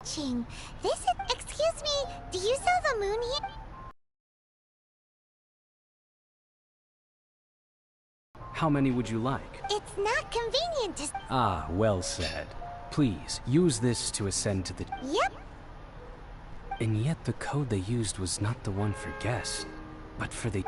watching. Excuse me, do you sell the moon here? How many would you like? It's not convenient to... Ah, well said. Please, use this to ascend to the... Yep. And yet the code they used was not the one for guests, but for the...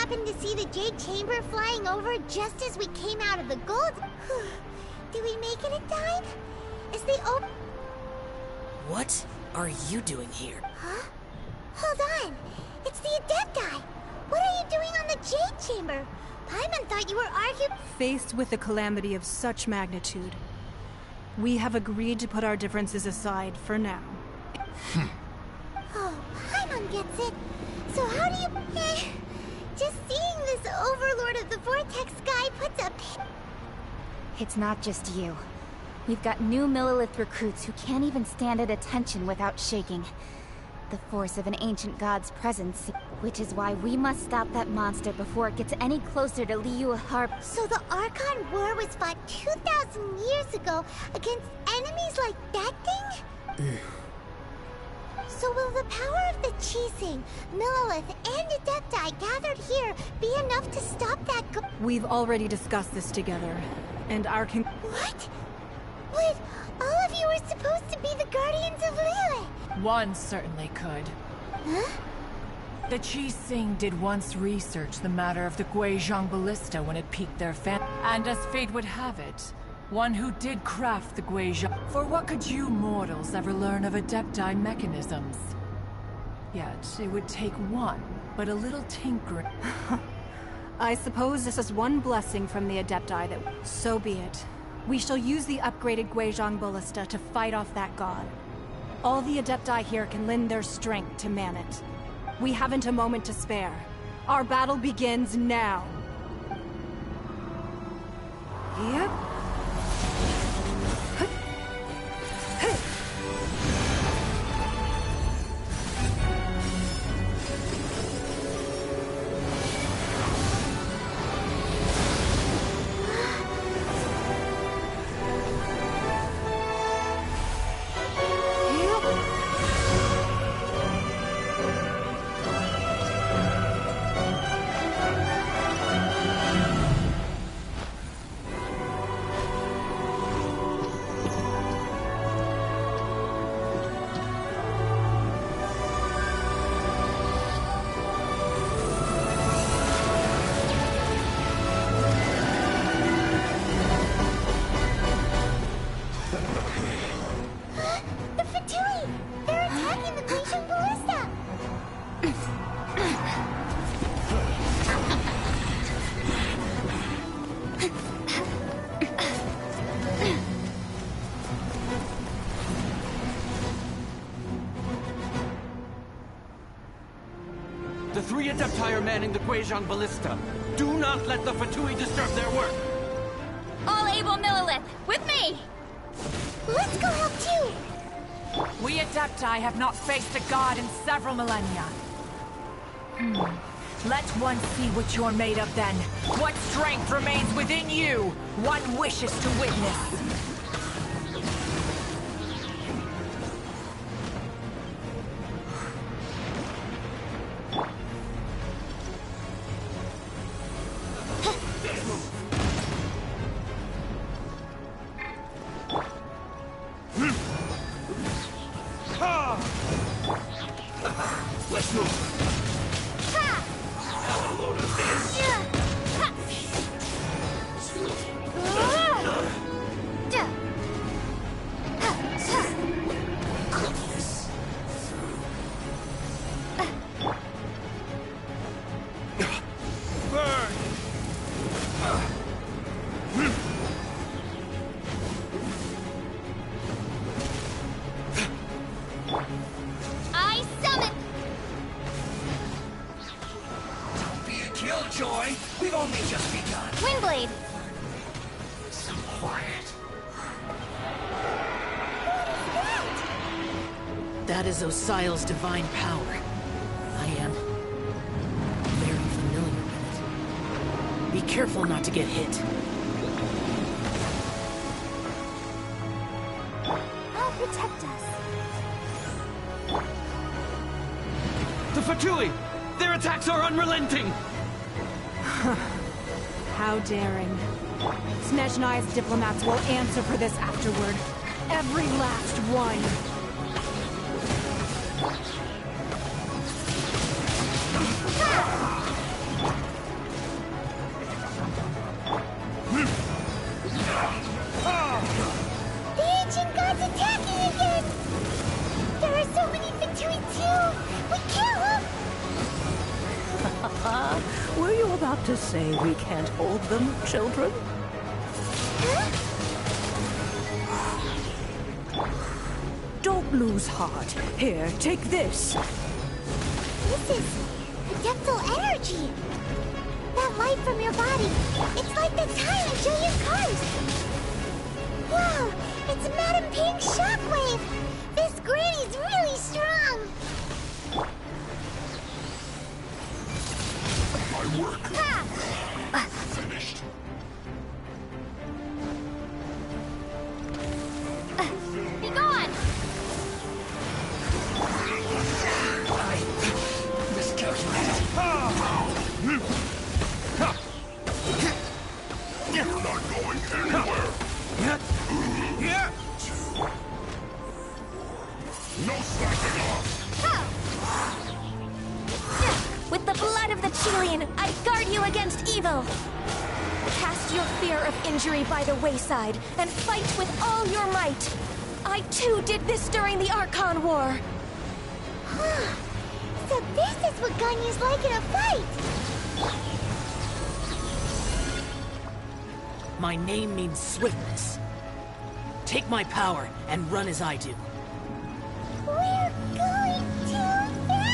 Happened to see the Jade Chamber flying over just as we came out of the gold. Did we make it in time? Is the What are you doing here? Huh? Hold on. It's the Adepti. What are you doing on the Jade Chamber? Paimon thought you were arguing. Faced with a calamity of such magnitude, we have agreed to put our differences aside for now. Oh, Paimon gets it. So how do you... Just seeing this Overlord of the Vortex guy puts a... It's not just you. We've got new Millelith recruits who can't even stand at attention without shaking. The force of an ancient god's presence, which is why we must stop that monster before it gets any closer to Liu Harp. So the Archon War was fought 2,000 years ago against enemies like that thing? So will the power of the Chising, Millelith, and Adepti gathered here be enough to stop that We've already discussed this together, and our What? But all of you were supposed to be the Guardians of Lilith! One certainly could. Huh? The Chising did once research the matter of the Guizhong Ballista when it piqued their fan. And as fate would have it, one who did craft the Guizhong. For what could you mortals ever learn of Adepti mechanisms? Yet, it would take one, but a little tinkering. I suppose this is one blessing from the Adepti that... So be it. We shall use the upgraded Guizhong Ballista to fight off that god. All the Adepti here can lend their strength to man it. We haven't a moment to spare. Our battle begins now. Yep. The three Adepti are manning the Guizhong Ballista. Do not let the Fatui disturb their work! All able Millelith, with me! Let's go help too! We Adepti have not faced a god in several millennia. Let one see what you're made of then. What strength remains within you, one wishes to witness. Let's move! Have a load of this! That is Osial's divine power. I am very familiar with it. Be careful not to get hit. I'll protect us. The Fatui! Their attacks are unrelenting! How daring. Snezhnai's diplomats will answer for this afterward. Every last one. The ancient gods attacking again! There are so many Fatui too! We can't look! Were you about to say we can't hold them, children? Huh? Don't lose heart. Here, take this. This is adeptal energy! That light from your body, it's like the time in Julia's cars! Wow, it's Madame Ping's shockwave! This granny's really strong! My work finished. Be gone! I miscalculated. You're not going anywhere. No slacking off. With the blood of the Chilean, I guard you against evil! Cast your fear of injury by the wayside, and fight with all your might! I too did this during the Archon War! So this is what Ganyu's like in a fight! My name means swiftness. Take my power and run as I do. We're going too fast!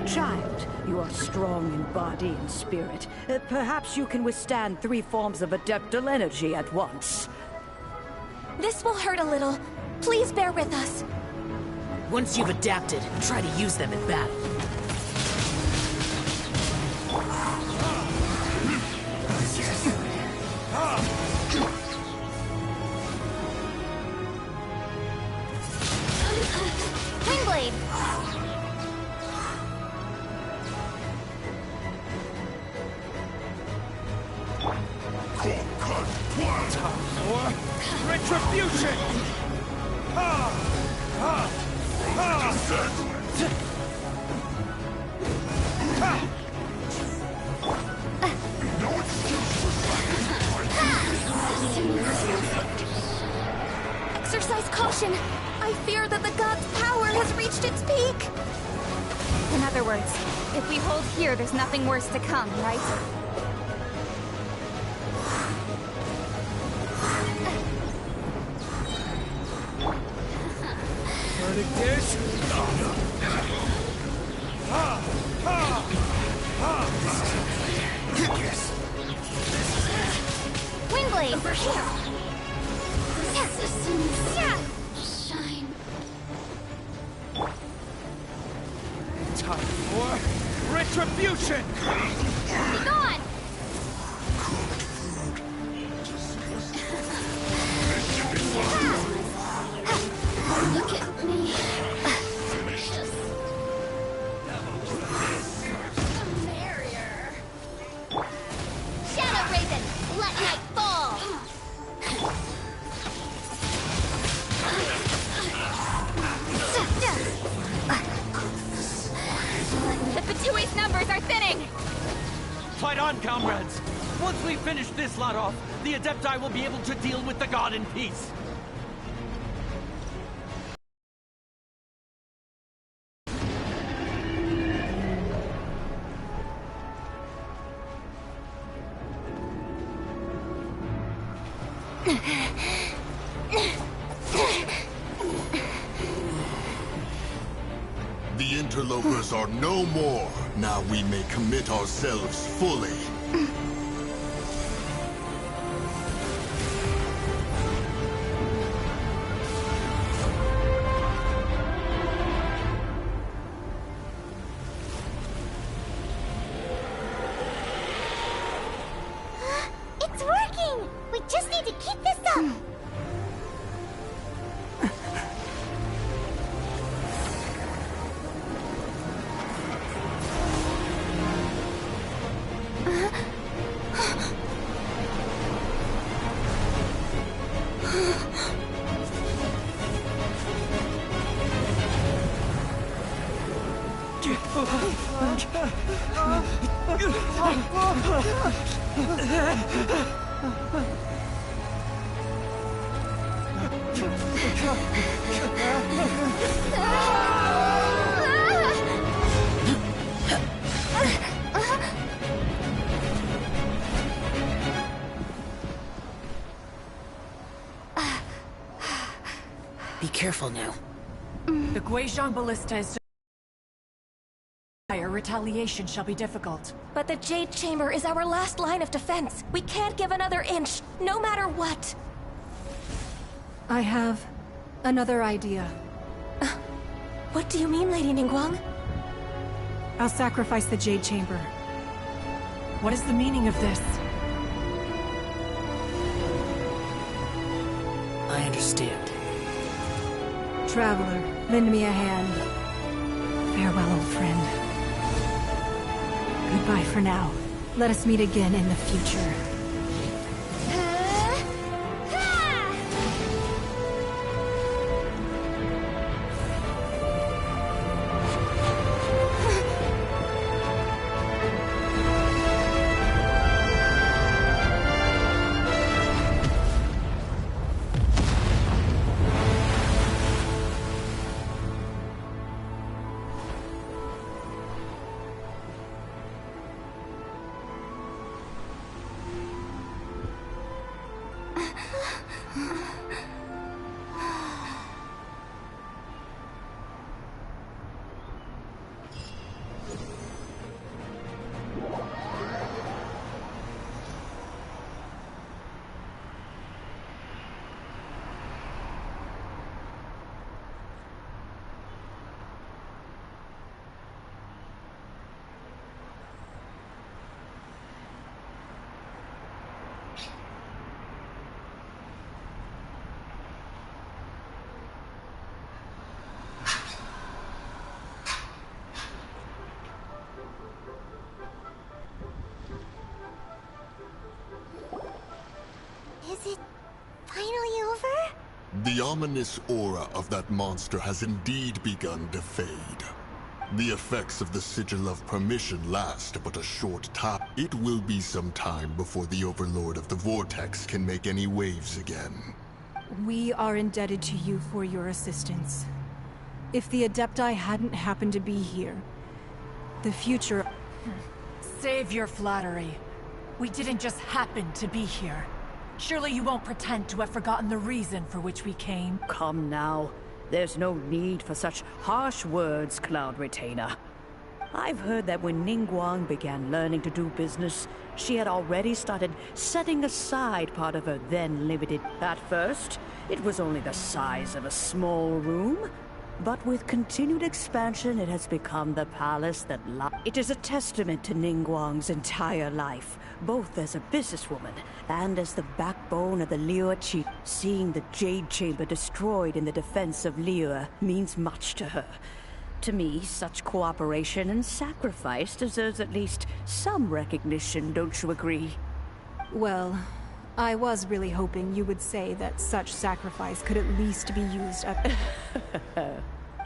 Child, you are strong in body and spirit. Perhaps you can withstand 3 forms of adeptal energy at once. This will hurt a little. Please bear with us. Once you've adapted, try to use them in battle. Windblade! Cold cut blood. Retribution! Descent. No excuse for Exercise caution! I fear that the god's power has reached its peak! In other words, if we hold here, there's nothing worse to come, right? Verdict is... Windblade! Over here! Shine. Time for retribution! Be gone! Look at me. Just the merrier. Shadow Raven, let night fall. The Fatui's numbers are thinning! Fight on, comrades! Once we finish this lot off, the Adepti will be able to deal with the god in peace. The interlopers are no more. Now we may commit ourselves fully. It's working! We just need to keep this up! Be careful now. The Guizhong Ballista is... Retaliation shall be difficult. But the Jade Chamber is our last line of defense. We can't give another inch, no matter what. I have another idea. What do you mean, Lady Ningguang? I'll sacrifice the Jade Chamber. What is the meaning of this? I understand. Traveler, lend me a hand. Farewell, old friend. Goodbye for now. Let us meet again in the future. Is it finally over? The ominous aura of that monster has indeed begun to fade. The effects of the Sigil of Permission last but a short time. It will be some time before the Overlord of the Vortex can make any waves again. We are indebted to you for your assistance. If the Adepti hadn't happened to be here, the future... Save your flattery. We didn't just happen to be here. Surely you won't pretend to have forgotten the reason for which we came. Come now. There's no need for such harsh words, Cloud Retainer. I've heard that when Ningguang began learning to do business, she had already started setting aside part of her then limited... At first, it was only the size of a small room. But with continued expansion, it has become the palace that It is a testament to Ningguang's entire life, both as a businesswoman and as the backbone of the Liyue Chief. Seeing the Jade Chamber destroyed in the defense of Liyue means much to her. To me, such cooperation and sacrifice deserves at least some recognition, don't you agree? Well, I was really hoping you would say that such sacrifice could at least be used up.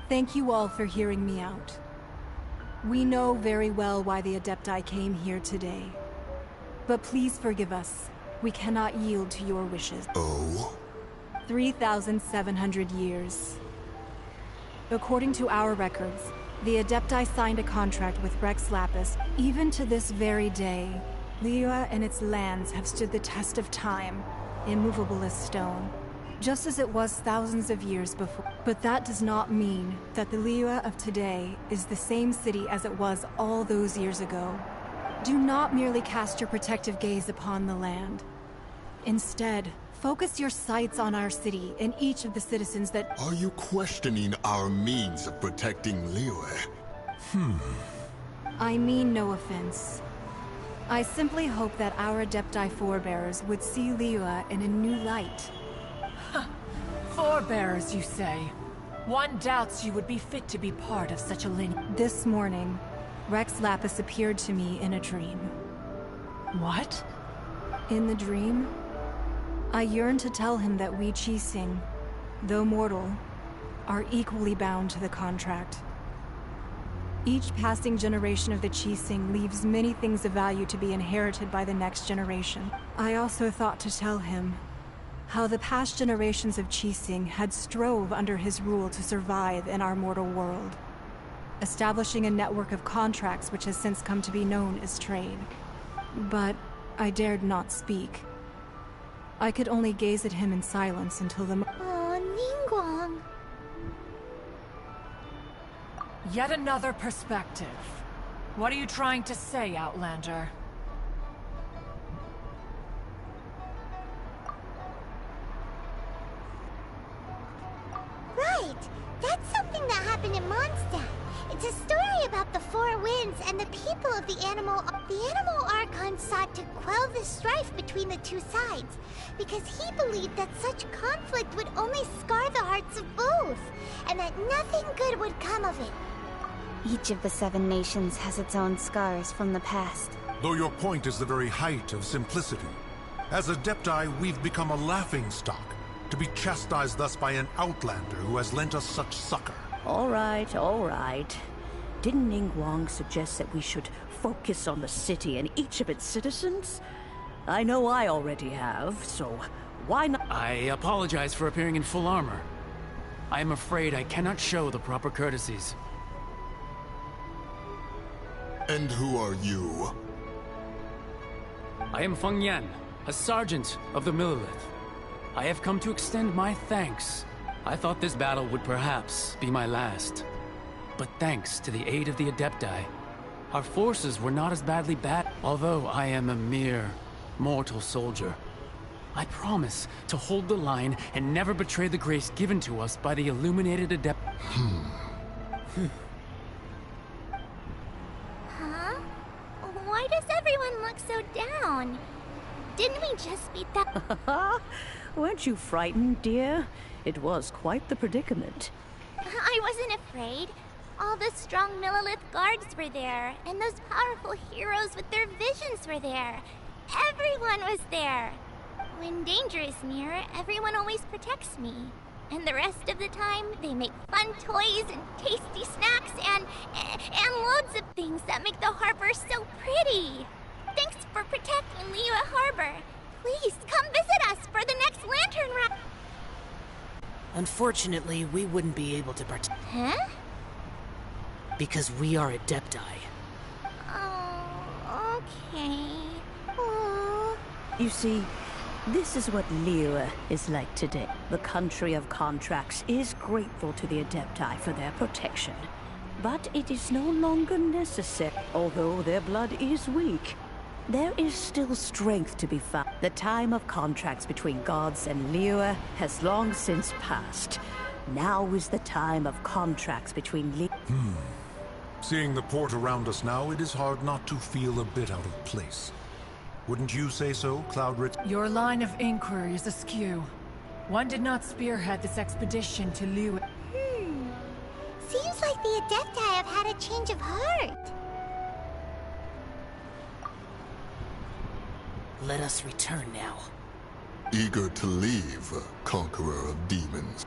Thank you all for hearing me out. We know very well why the Adepti came here today. But please forgive us. We cannot yield to your wishes. Oh? 3,700 years. According to our records, the Adepti signed a contract with Rex Lapis. Even to this very day, Liyue and its lands have stood the test of time. immovable as stone, just as it was thousands of years before. But that does not mean that the Liyue of today is the same city as it was all those years ago. Do not merely cast your protective gaze upon the land. Instead, focus your sights on our city and each of the citizens that— Are you questioning our means of protecting Liyue? I mean no offense. I simply hope that our Adepti forebears would see Liyue in a new light. Forebears, you say? One doubts you would be fit to be part of such a lineage. This morning, Rex Lapis appeared to me in a dream. What? In the dream, I yearned to tell him that we Qixing, though mortal, are equally bound to the contract. Each passing generation of the Qixing leaves many things of value to be inherited by the next generation. I also thought to tell him how the past generations of Qixing had strove under his rule to survive in our mortal world, establishing a network of contracts which has since come to be known as trade. But I dared not speak. I could only gaze at him in silence until the— Oh, Ningguang. Yet another perspective. What are you trying to say, Outlander? Right! That's something that happened in Mondstadt. It's a story about the Four Winds and the people of the Animal... The Animal Archon sought to quell the strife between the two sides, because he believed that such conflict would only scar the hearts of both, and that nothing good would come of it. Each of the 7 nations has its own scars from the past. Though your point is the very height of simplicity. As Adepti, we've become a laughingstock, to be chastised thus by an outlander who has lent us such succor. All right, all right. Didn't Ningguang suggest that we should focus on the city and each of its citizens? I know I already have, so why not? I apologize for appearing in full armor. I am afraid I cannot show the proper courtesies. And who are you? I am Feng Yan, a sergeant of the Millelith. I have come to extend my thanks. I thought this battle would perhaps be my last. But thanks to the aid of the Adepti, our forces were not as badly although I am a mere mortal soldier. I promise to hold the line and never betray the grace given to us by the illuminated Adept. Huh? Why does everyone look so down? Didn't we just beat that? Weren't you frightened, dear? It was quite the predicament. I wasn't afraid. All the strong Millelith guards were there, and those powerful heroes with their visions were there. Everyone was there. When danger is near, everyone always protects me. And the rest of the time, they make fun toys and tasty snacks and loads of things that make the harbor so pretty. Thanks for protecting Liyue Harbor. Please come visit us for the next lantern run. Unfortunately, we wouldn't be able to participate. Huh? Because we are Adepti. Oh, okay. Oh. You see, this is what Liyue is like today. The country of contracts is grateful to the Adepti for their protection. But it is no longer necessary. Although their blood is weak, there is still strength to be found. The time of contracts between gods and Liyue has long since passed. Now is the time of contracts between Liyue... Seeing the port around us now, it is hard not to feel a bit out of place. Wouldn't you say so, Cloudrit? Your line of inquiry is askew. One did not spearhead this expedition to Liyue. Seems like the Adepti have had a change of heart. Let us return now. Eager to leave, conqueror of demons.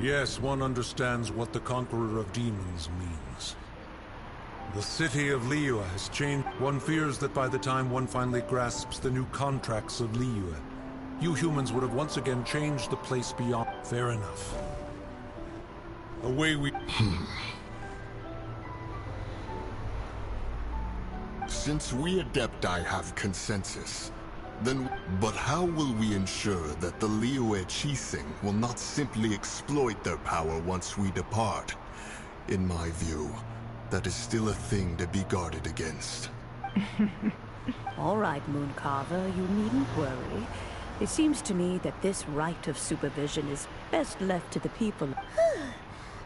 Yes, one understands what the Conqueror of Demons means. The city of Liyue has changed. One fears that by the time one finally grasps the new contracts of Liyue, you humans would have once again changed the place beyond. Fair enough. Away we... Since we Adepti have consensus, But how will we ensure that the Liyue Qixing will not simply exploit their power once we depart? In my view, that is still a thing to be guarded against. All right, Mooncarver, you needn't worry. It seems to me that this right of supervision is best left to the people.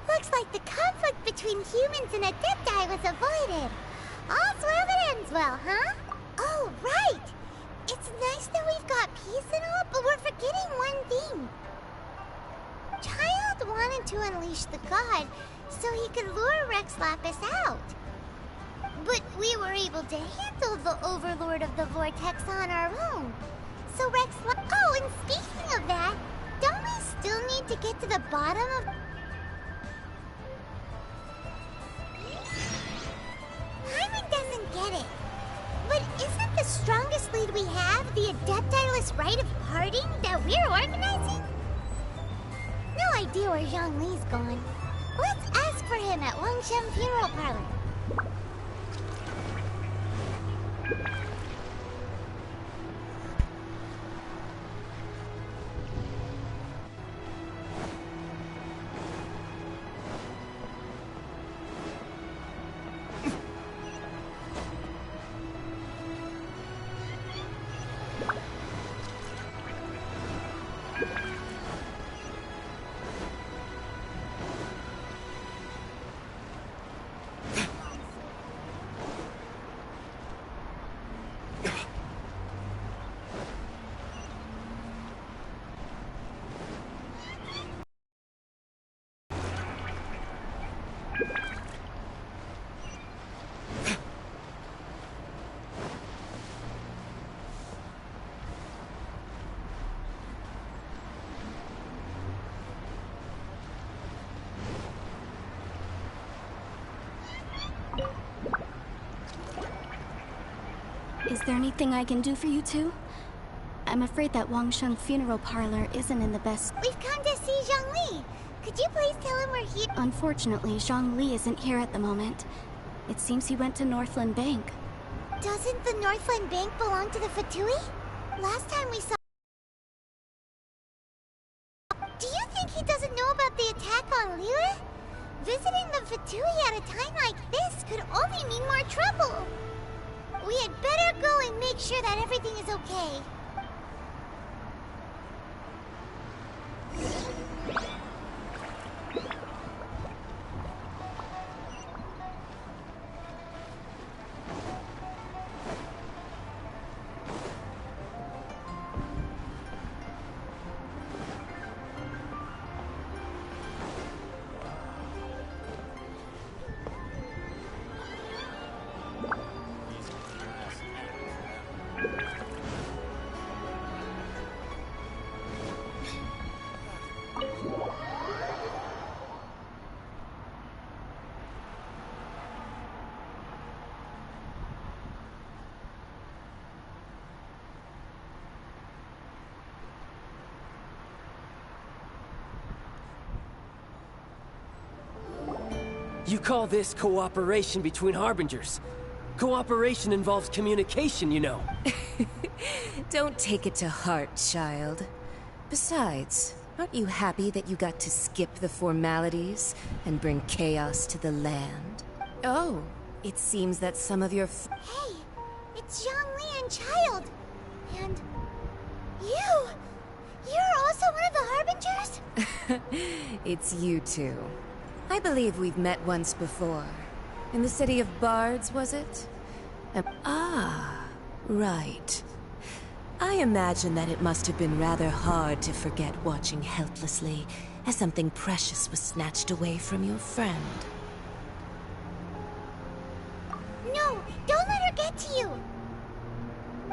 Looks like the conflict between humans and Adepti was avoided. All's well that ends well, huh? Oh, right! It's nice that we've got peace and all, but we're forgetting one thing. Child wanted to unleash the god so he could lure Rex Lapis out. But we were able to handle the Overlord of the Vortex on our own. So Oh, and speaking of that, don't we still need to get to the bottom of... Hyman doesn't get it. But isn't the strongest lead we have the Adepti-less rite of parting that we're organizing? No idea where Zhongli's gone. Let's ask for him at Wangshan Funeral Parlor. Is there anything I can do for you two? I'm afraid that Wangshan Funeral Parlor isn't in the best... We've come to see Zhongli. Could you please tell him we're here? Unfortunately, Zhongli isn't here at the moment. It seems he went to Northland Bank. Doesn't the Northland Bank belong to the Fatui? Last time we saw... Do you think he doesn't know about the attack on Liyue? Visiting the Fatui at a time like this could only mean more trouble. We had better go and make sure that everything is okay. You call this cooperation between Harbingers? Cooperation involves communication, you know. Don't take it to heart, child. Besides, aren't you happy that you got to skip the formalities and bring chaos to the land? Oh, it seems that some of your Hey, it's Zhongli and Child. And... you! You're also one of the Harbingers? It's you two. I believe we've met once before. In the city of Bards, was it? Right. I imagine that it must have been rather hard to forget watching helplessly as something precious was snatched away from your friend. No, don't let her get to you!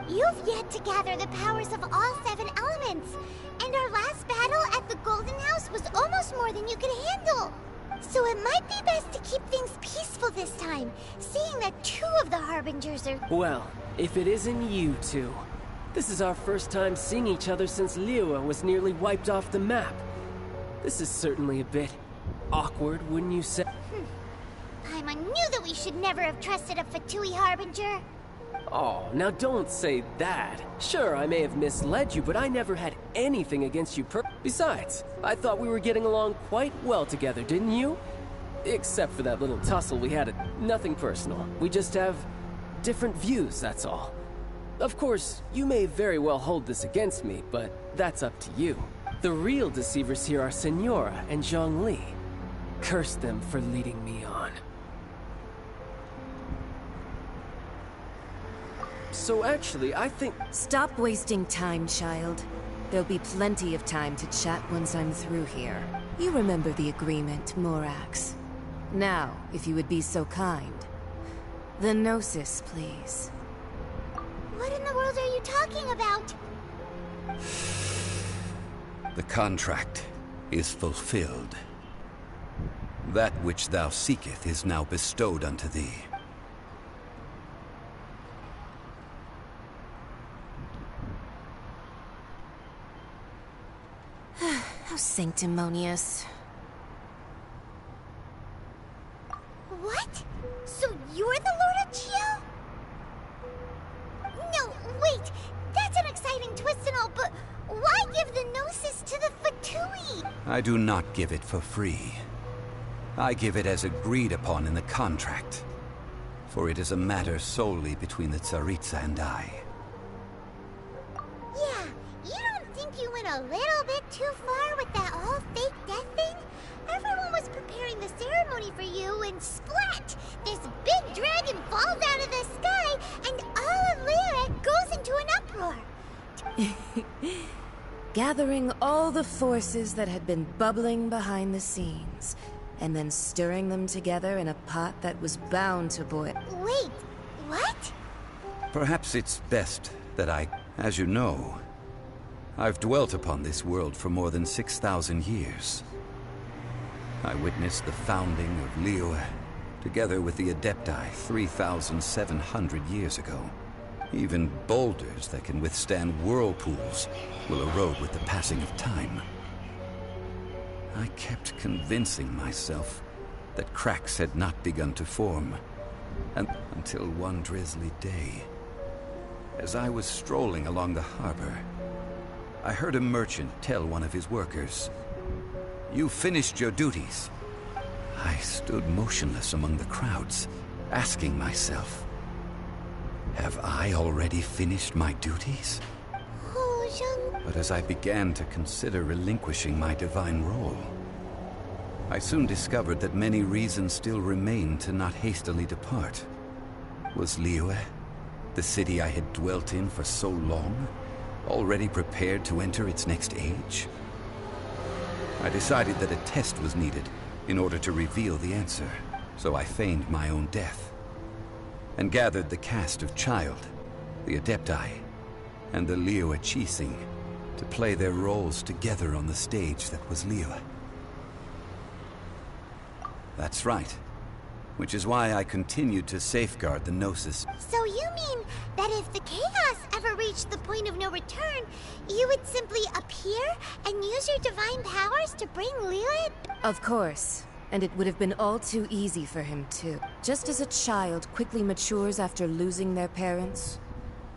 You've yet to gather the powers of all 7 elements, and our last battle at the Golden House was almost more than you could handle. So it might be best to keep things peaceful this time, seeing that 2 of the Harbingers are... Well, if it isn't you two. This is our first time seeing each other since Liyue was nearly wiped off the map. This is certainly a bit awkward, wouldn't you say? Paimon knew that we should never have trusted a Fatui Harbinger. Oh, now don't say that. Sure, I may have misled you, but I never had anything against you Besides, I thought we were getting along quite well together, didn't you? Except for that little tussle we had. Nothing personal. We just have different views, that's all. Of course, you may very well hold this against me, but that's up to you. The real deceivers here are Senora and Zhongli. Curse them for leading me on. So actually, I think... Stop wasting time, child. There'll be plenty of time to chat once I'm through here. You remember the agreement, Morax. Now, if you would be so kind. The Gnosis, please. What in the world are you talking about? The contract is fulfilled. That which thou seeketh is now bestowed unto thee. How sanctimonious. What? So you're the Lord of Chio? No, wait! That's an exciting twist and all, but why give the Gnosis to the Fatui? I do not give it for free. I give it as agreed upon in the contract. For it is a matter solely between the Tsaritsa and I. Yeah, you don't think you went a little bit too far with that whole fake death thing? Everyone was preparing the ceremony for you, and splat! This big dragon falls out of the sky, and all of Lyra goes into an uproar. Gathering all the forces that had been bubbling behind the scenes, and then stirring them together in a pot that was bound to boil. Wait, what? Perhaps it's best that as you know, I've dwelt upon this world for more than 6,000 years. I witnessed the founding of Liyue, together with the Adepti 3,700 years ago. Even boulders that can withstand whirlpools will erode with the passing of time. I kept convincing myself that cracks had not begun to form, and until one drizzly day, as I was strolling along the harbor, I heard a merchant tell one of his workers, "You finished your duties." I stood motionless among the crowds, asking myself, have I already finished my duties? But as I began to consider relinquishing my divine role, I soon discovered that many reasons still remained to not hastily depart. Was Liyue, the city I had dwelt in for so long, already prepared to enter its next age? I decided that a test was needed in order to reveal the answer, so I feigned my own death, and gathered the cast of Child, the Adepti, and the Liyue Qixing to play their roles together on the stage that was Liyue. That's right. Which is why I continued to safeguard the Gnosis. So you mean that if the chaos ever reached the point of no return, you would simply appear and use your divine powers to bring Liyue? Of course. And it would have been all too easy for him, too. Just as a child quickly matures after losing their parents,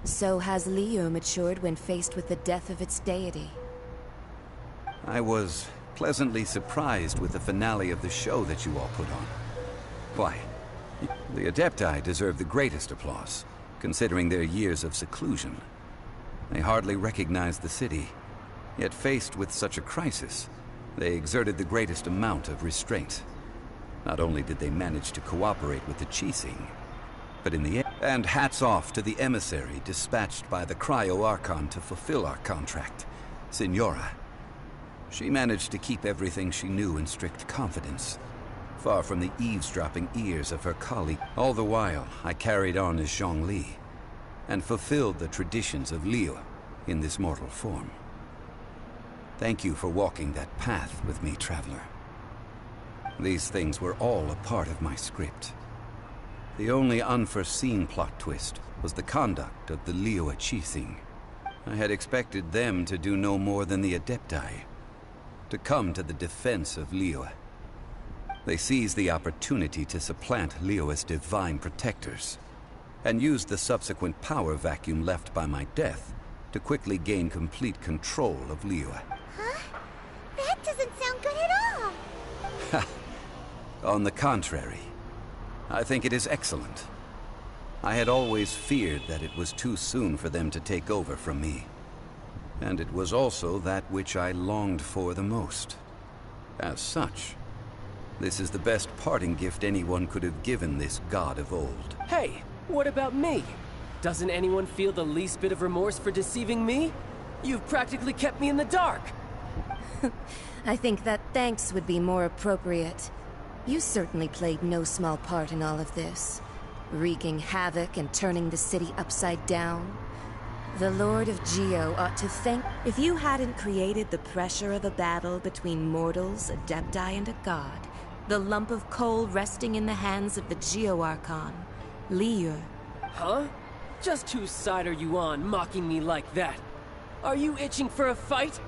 so has Liyue matured when faced with the death of its deity. I was pleasantly surprised with the finale of the show that you all put on. Why, the Adepti deserve the greatest applause, considering their years of seclusion. They hardly recognized the city, yet faced with such a crisis, they exerted the greatest amount of restraint. Not only did they manage to cooperate with the Qixing, but in the end, and hats off to the emissary dispatched by the Cryo-Archon to fulfill our contract, Senora. She managed to keep everything she knew in strict confidence, far from the eavesdropping ears of her colleague. All the while, I carried on as Zhongli, and fulfilled the traditions of Liyue in this mortal form. Thank you for walking that path with me, Traveler. These things were all a part of my script. The only unforeseen plot twist was the conduct of the Liyue Qixing. I had expected them to do no more than the Adepti, to come to the defense of Liyue. They seized the opportunity to supplant Liyue's divine protectors, and used the subsequent power vacuum left by my death to quickly gain complete control of Liyue. Huh? That doesn't sound good at all! On the contrary, I think it is excellent. I had always feared that it was too soon for them to take over from me. And it was also that which I longed for the most. As such, this is the best parting gift anyone could have given this god of old. Hey, what about me? Doesn't anyone feel the least bit of remorse for deceiving me? You've practically kept me in the dark. I think that thanks would be more appropriate. You certainly played no small part in all of this, wreaking havoc and turning the city upside down. The Lord of Geo ought to thank... If you hadn't created the pressure of a battle between mortals, Adepti, and a god, the lump of coal resting in the hands of the Geo Archon, Liyue... Huh? Just whose side are you on, mocking me like that? Are you itching for a fight?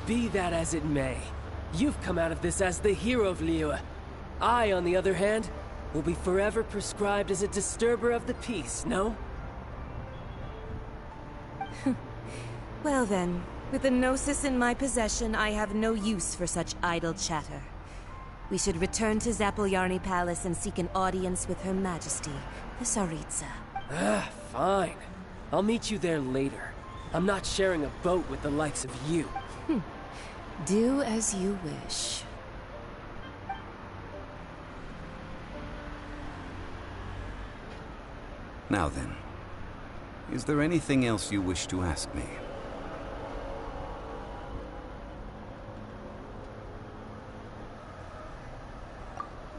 Be that as it may, you've come out of this as the hero of Liyue. I, on the other hand, will be forever prescribed as a disturber of the peace, no? Well then, with the Gnosis in my possession, I have no use for such idle chatter. We should return to Zapoljarny Palace and seek an audience with Her Majesty, the Tsaritsa. Fine. I'll meet you there later. I'm not sharing a boat with the likes of you. Do as you wish. Now then, is there anything else you wish to ask me?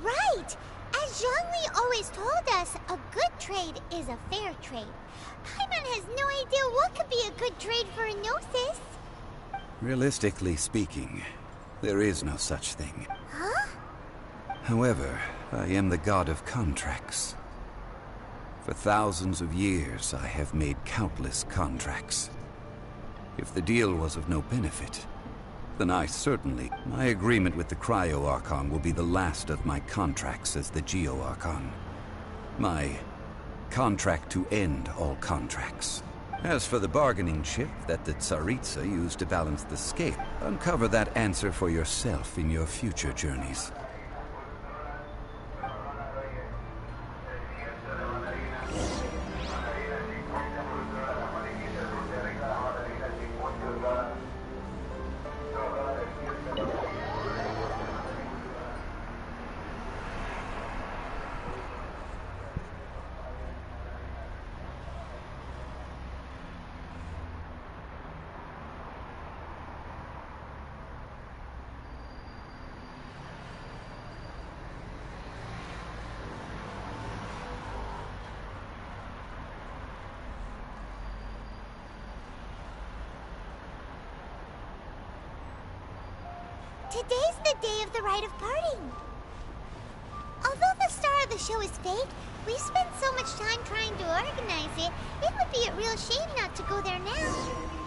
Right! As Zhongli always told us, a good trade is a fair trade. Paimon has no idea what could be a good trade for a Gnosis. Realistically speaking, there is no such thing. Huh? However, I am the god of contracts. For thousands of years, I have made countless contracts. If the deal was of no benefit, then I certainly... My agreement with the Cryo Archon will be the last of my contracts as the Geo Archon. My contract to end all contracts. As for the bargaining chip that the Tsaritsa used to balance the scale, uncover that answer for yourself in your future journeys. Today's the day of the rite of parting. Although the star of the show is fake, we spent so much time trying to organize it, it would be a real shame not to go there now.